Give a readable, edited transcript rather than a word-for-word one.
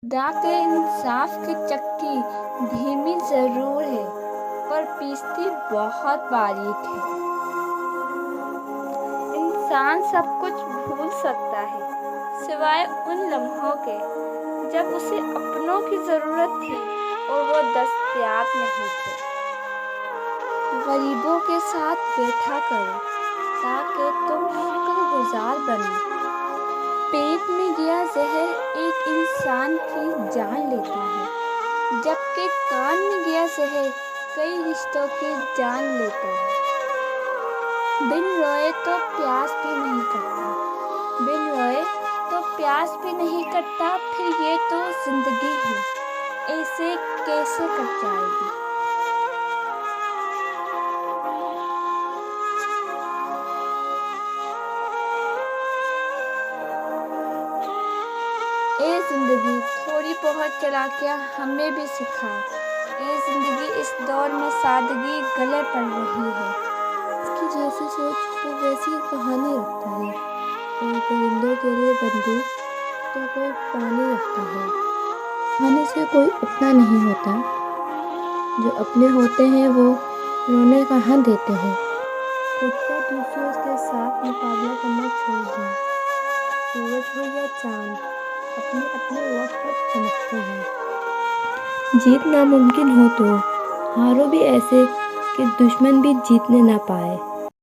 خدا کے انصاف کی چکی دھیمی ضرور ہے پر پیستی بہت باریک ہے۔ انسان سب کچھ بھول سکتا ہے سوائے ان لمحوں کے جب اسے اپنوں کی ضرورت تھی اور وہ دستیاب نہیں تھے۔ غریبوں کے ساتھ بیٹھا کرو تاکہ تم شکر گزار بنو۔ پیٹ میں گیا زہر ایک انسان کی جان لیتا ہے جبکہ کان میں گیا زہر کئی رشتوں کی جان لیتا ہے۔ بن روئے تو پیاس بھی نہیں کٹتا، بن روئے تو پیاس بھی نہیں کٹتا، پھر یہ تو زندگی ہے، ایسے کیسے کٹ جائے گی؟ اے زندگی تھوڑی بہت چالاکیاں ہمیں بھی سکھا، اے زندگی اس دور میں سادگی گلے پڑ رہی ہے۔ اس کی جیسی سوچ وہ ویسی کہانی رکھتا ہے، کوئی پرندوں کے لیے بندوق تو کوئی پانی رکھتا ہے۔ کہانی سے کوئی اپنا نہیں ہوتا، جو اپنے ہوتے ہیں وہ رونے کہاں دیتے ہیں۔ خود کا دوسروں کے ساتھ مقابلہ کرنا چھوڑ دیں، سورج ہو یا چاند اپنے اپنے وقت پر چمکتے ہیں۔ جیت ناممکن ہو تو ہارو بھی ایسے کہ دشمن بھی جیتنے نہ پائے۔